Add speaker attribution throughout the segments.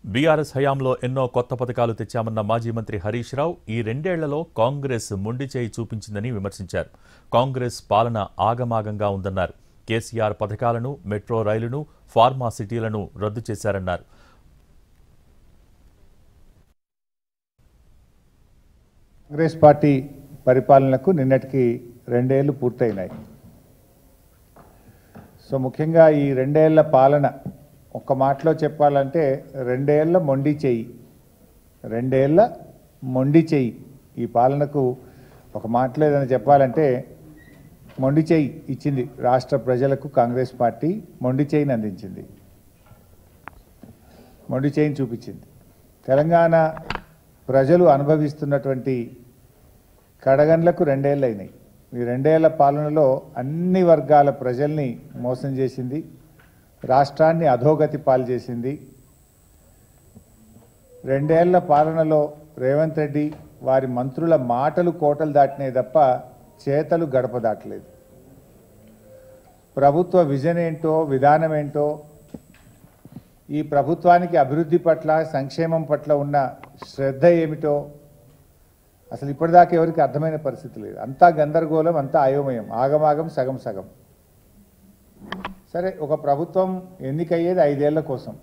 Speaker 1: BRS హయాంలో ఎన్నో కొత్త పథకాలు తెచ్చామన్న మాజీ మంత్రి హరీష్ రావు ఈ రెండేళ్లలో కాంగ్రెస్ మొండి చేయి చూపించిందని విమర్శించారు. కాంగ్రెస్ పాలన ఆగమాగంగా ఉందన్నారు. కేసీఆర్ పథకాలను, మెట్రో రైలును, ఫార్మా సిటీలను రద్దు చేశారన్నారు.
Speaker 2: కాంగ్రెస్ పార్టీ పరిపాలనకు నిన్నటికి 2 ఏళ్లు పూర్తయినాయి. సో ముఖ్యంగా ఈ 2 ఏళ్ల పాలన ఒక్క మాటలో చెప్పాలంటే 2 ఏళ్ల మొండి చెయ్యి. 2 ఏళ్ల మొండి చెయ్యి. ఈ పాలనకు ఒక మాటలో ఏదైనా చెప్పాలంటే మొండి చెయ్యి ఇచ్చింది రాష్ట్ర ప్రజలకు. కాంగ్రెస్ పార్టీ మొండి చెయ్యిని అందించింది, మొండి చెయ్యిని చూపించింది. తెలంగాణ ప్రజలు అనుభవిస్తున్నటువంటి కడగండ్లకు 2 ఏళ్ళు అయినాయి. ఈ 2 ఏళ్ల పాలనలో అన్ని వర్గాల ప్రజల్ని మోసం చేసింది, రాష్ట్రాన్ని అధోగతి పాలు చేసింది. 2 ఏళ్ల పాలనలో రేవంత్ రెడ్డి వారి మంత్రుల మాటలు కోటలు దాటినాయి తప్ప చేతలు గడప దాటలేదు. ప్రభుత్వ విజన్ ఏంటో, విధానం ఏంటో, ఈ ప్రభుత్వానికి అభివృద్ధి పట్ల, సంక్షేమం పట్ల ఉన్న శ్రద్ధ ఏమిటో అసలు ఇప్పటిదాకా ఎవరికి అర్థమైన పరిస్థితి లేదు. అంతా గందరగోళం, అంతా అయోమయం, ఆగమాగం, సగం సగం. సరే, ఒక ప్రభుత్వం ఎన్నికయ్యేది 5 ఏళ్ల కోసం.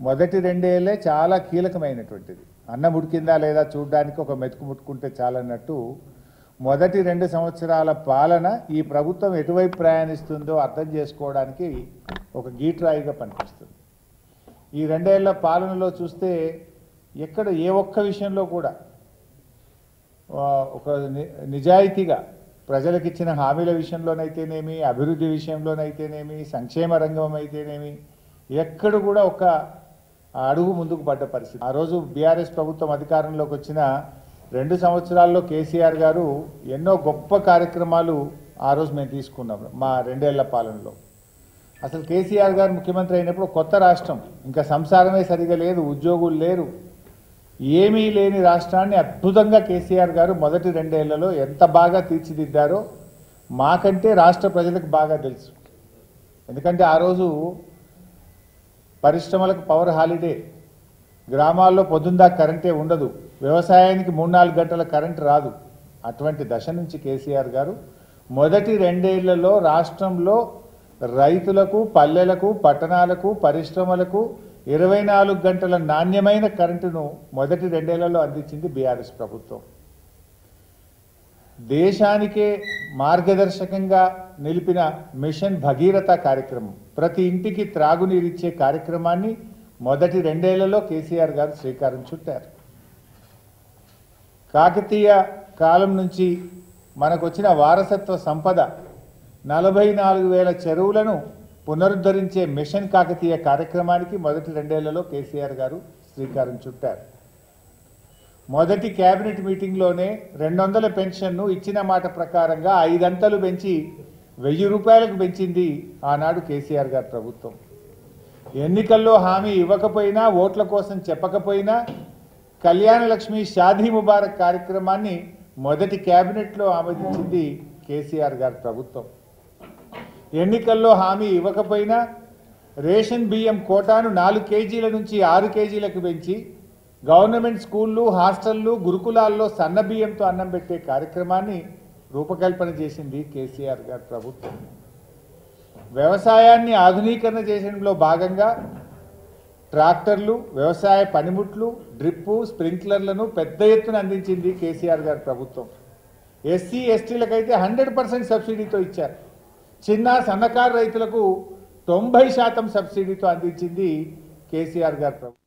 Speaker 2: మొదటి 2 ఏళ్లే చాలా కీలకమైనటువంటిది. అన్నం ఉడికిందా లేదా చూడడానికి ఒక మెతుకు ముట్టుకుంటే చాలన్నట్టు మొదటి 2 సంవత్సరాల పాలన ఈ ప్రభుత్వం ఎటువైపు ప్రయాణిస్తుందో అర్థం చేసుకోవడానికి ఒక గీట్రాయిగా పనిపిస్తుంది. ఈ 2 ఏళ్ల పాలనలో చూస్తే ఎక్కడ ఏ ఒక్క విషయంలో కూడా ఒక నిజాయితీగా ప్రజలకు ఇచ్చిన హామీల విషయంలోనైతేనేమి, అభివృద్ధి విషయంలోనైతేనేమి, సంక్షేమ రంగం అయితేనేమి ఎక్కడ కూడా ఒక అడుగు ముందుకు పడ్డ పరిస్థితి. ఆ రోజు బీఆర్ఎస్ ప్రభుత్వం అధికారంలోకి వచ్చిన 2 సంవత్సరాల్లో కేసీఆర్ గారు ఎన్నో గొప్ప కార్యక్రమాలు ఆ రోజు మేము తీసుకున్నాం. మా 2 ఏళ్ల పాలనలో అసలు కేసీఆర్ గారు ముఖ్యమంత్రి అయినప్పుడు కొత్త రాష్ట్రం, ఇంకా సంసారమే సరిగా లేదు, ఉద్యోగులు లేరు, ఏమీ లేని రాష్ట్రాన్ని అద్భుతంగా కేసీఆర్ గారు మొదటి 2 ఏళ్లలో ఎంత బాగా తీర్చిదిద్దారో మాకంటే రాష్ట్ర ప్రజలకు బాగా తెలుసు. ఎందుకంటే ఆ రోజు పరిశ్రమలకు పవర్ హాలిడే, గ్రామాల్లో పొద్దుందా కరెంటే ఉండదు, వ్యవసాయానికి 3-4 గంటల కరెంటు రాదు. అటువంటి దశ నుంచి కేసీఆర్ గారు మొదటి 2 ఏళ్లలో రాష్ట్రంలో రైతులకు, పల్లెలకు, పట్టణాలకు, పరిశ్రమలకు 24 గంటల నాణ్యమైన కరెంటును మొదటి 2 ఏళ్లలో అందించింది బీఆర్ఎస్ ప్రభుత్వం. దేశానికే మార్గదర్శకంగా నిలిపిన మిషన్ భగీరథ కార్యక్రమం, ప్రతి ఇంటికి త్రాగునీరిచ్చే కార్యక్రమాన్ని మొదటి 2 ఏళ్లలో కేసీఆర్ గారు శ్రీకారం చుట్టారు. కాకతీయ కాలం నుంచి మనకు వచ్చిన వారసత్వ సంపద 44,000 చెరువులను పునరుద్ధరించే మిషన్ కాకతీయ కార్యక్రమానికి మొదటి 2 ఏళ్లలో కేసీఆర్ గారు శ్రీకారం చుట్టారు. మొదటి కేబినెట్ మీటింగ్లోనే 200 పెన్షన్ను ఇచ్చిన మాట ప్రకారంగా 5 అంతలు పెంచి 1000 రూపాయలకు పెంచింది ఆనాడు కేసీఆర్ గారి ప్రభుత్వం. ఎన్నికల్లో హామీ ఇవ్వకపోయినా, ఓట్ల కోసం చెప్పకపోయినా కళ్యాణ లక్ష్మి, షాదీ ముబారక్ కార్యక్రమాన్ని మొదటి కేబినెట్లో ఆమోదించింది కేసీఆర్ గారి ప్రభుత్వం. ఎన్నికల్లో హామీ ఇవ్వకపోయినా రేషన్ బియ్యం కోటాను 4 కేజీల నుంచి 6 కేజీలకు పెంచి గవర్నమెంట్ స్కూళ్ళు, హాస్టళ్ళు, గురుకులాల్లో సన్న బియ్యంతో అన్నం పెట్టే కార్యక్రమాన్ని రూపకల్పన చేసింది కేసీఆర్ గారి ప్రభుత్వం. వ్యవసాయాన్ని ఆధునీకరణ చేసడంలో భాగంగా ట్రాక్టర్లు, వ్యవసాయ పనిముట్లు, డ్రిప్పు, స్ప్రింక్లర్లను పెద్ద ఎత్తున అందించింది కేసీఆర్ గారి ప్రభుత్వం. ఎస్సీ ఎస్టీలకైతే 100% సబ్సిడీతో ఇచ్చారు. చిన్న సన్నకారు రైతులకు 90% సబ్సిడీతో అందించింది కేసీఆర్ గారి ప్రభుత్వం.